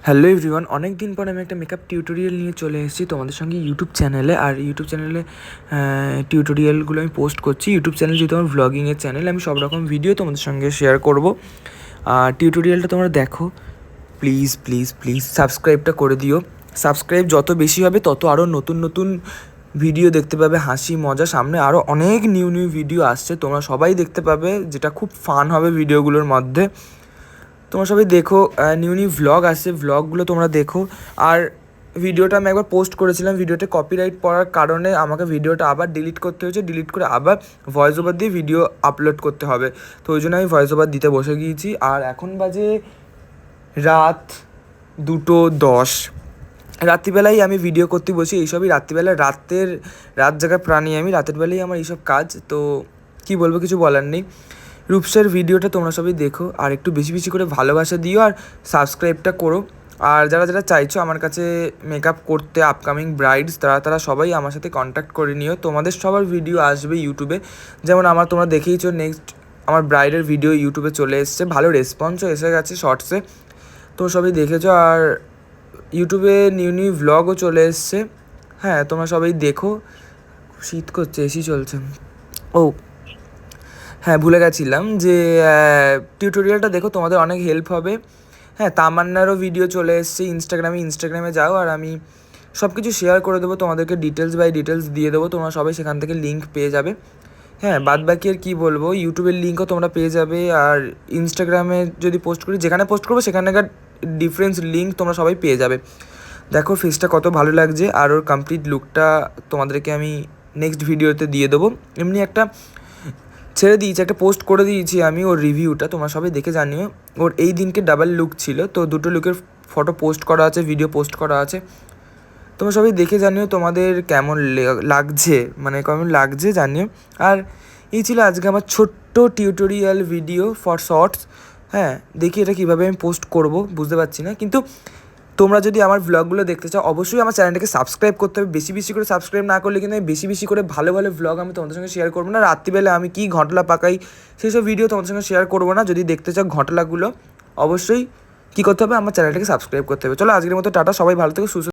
Hello everyone, অনেক দিন পর আমি একটা মেকআপ টিউটোরিয়াল নিয়ে চলে এসেছি তোমাদের সঙ্গে ইউটিউব চ্যানেলে। আর ইউটিউব চ্যানেলে টিউটোরিয়ালগুলো আমি পোস্ট করছি। ইউটিউব চ্যানেল যেহেতু আমার ভ্লগিংয়ের চ্যানেল, আমি সব রকম ভিডিও তোমাদের সঙ্গে শেয়ার করব। আর টিউটোরিয়ালটা তোমরা দেখো, প্লিজ প্লিজ প্লিজ সাবস্ক্রাইবটা করে দিও। সাবস্ক্রাইব যত বেশি হবে তত আরও নতুন নতুন ভিডিও দেখতে পাবে, হাসি মজা। সামনে আরও অনেক নিউ নিউ ভিডিও আসছে, তোমরা সবাই দেখতে পাবে, যেটা খুব ফান হবে ভিডিওগুলোর মধ্যে। তোমরা সবাই দেখো, নিউ নিউ ভ্লগ আসছে, ভ্লগগুলো তোমরা দেখো। আর ভিডিওটা আমি একবার পোস্ট করেছিলাম, ভিডিওতে কপিরাইট পড়ার কারণে আমাকে ভিডিওটা আবার ডিলিট করতে হয়েছে। ডিলিট করে আবার ভয়েস ওভার দিয়ে ভিডিও আপলোড করতে হবে, তো ওই জন্য আমি ভয়েস ওভার দিতে বসে গিয়েছি। আর এখন বাজে রাত 2:10। রাত্রিবেলায় আমি ভিডিও করতে বসি, এইসবই রাত্রিবেলা, রাত জাগা প্রাণী আমি। রাতের বেলায় আমার এইসব কাজ, তো কী বলবো, কিছু বলার নেই। রূপসার ভিডিওটা তোমরা সবাই দেখো, আর একটু বেশি বেশি করে ভালোবাসা দিও, আর সাবস্ক্রাইবটা করো। আর যারা যারা চাইছো আমার কাছে মেকআপ করতে, আপকামিং ব্রাইডস, তারা সবাই আমার সাথে কন্ট্যাক্ট করে নিও। তোমাদের সবার ভিডিও আসবে ইউটিউবে, যেমন তোমরা দেখেইছো নেক্সট আমার ব্রাইডের ভিডিও ইউটিউবে চলে এসছে, ভালো রেসপন্সও এসে গেছে শর্টসে, তো সবাই দেখেছো। আর ইউটিউবে নিউ নিউ ভ্লগও চলে এসছে। হ্যাঁ, তোমরা সবাই দেখো। শীত করছে, এসি চলছে। ও হ্যাঁ, ভুলে গেছিলাম যে টিউটোরিয়ালটা দেখো, তোমাদের অনেক হেল্প হবে। হ্যাঁ, তামান্নারও ভিডিও চলে এসছে ইনস্টাগ্রামে যাও, আর আমি সব কিছু শেয়ার করে দেবো তোমাদেরকে, ডিটেলস বাই ডিটেলস দিয়ে দেবো, তোমরা সবাই সেখান থেকে লিঙ্ক পেয়ে যাবে। হ্যাঁ, বাদ বাকি আর কী বলবো, ইউটিউবের লিঙ্কও তোমরা পেয়ে যাবে। আর ইনস্টাগ্রামে যদি পোস্ট করি, যেখানে পোস্ট করবো সেখানকার ডিফারেন্স লিঙ্ক তোমরা সবাই পেয়ে যাবে। দেখো ফেসটা কত ভালো লাগছে, আর ওর কমপ্লিট লুকটা তোমাদেরকে আমি নেক্সট ভিডিওতে দিয়ে দেবো। এমনি একটা ছেড়ে দিয়েছি, একটা পোস্ট করে দিয়েছি আমি ওর রিভিউটা, তোমরা সবাই দেখে জানিও। ওর এই দিনকে ডাবল লুক ছিল, তো দুটো লুকের ফটো পোস্ট করা আছে, ভিডিও পোস্ট করা আছে, তোমরা সবাই দেখে জানিও তোমাদের কেমন লাগছে, মানে কেমন লাগছে জানিও। আর এই ছিল আজকে আমার ছোট্ট টিউটোরিয়াল ভিডিও ফর শর্টস। হ্যাঁ, দেখি এটা কীভাবে আমি পোস্ট করব বুঝতে পারছি না, কিন্তু তোমরা যদি আমার ভ্লগগুলো দেখতে চাও অবশ্যই আমার চ্যানেলটাকে সাবস্ক্রাইব করতে হবে। বেশি বেশি করে সাবস্ক্রাইব না করলে কিন্তু আমি বেশি বেশি করে ভালো ভালো ভ্লগ আমি তোমাদের সঙ্গে শেয়ার করবো না। রাত্রিবেলা আমি কী ঘটলা পাকাই সেই সব ভিডিও তোমাদের সঙ্গে শেয়ার করবো না। যদি দেখতে চাও ঘটলাগুলো, অবশ্যই কী করতে হবে, আমার চ্যানেলটাকে সাবস্ক্রাইব করতে হবে। চলো আজকের মতো টাটা, সবাই ভালো থেকো, সুস্থ।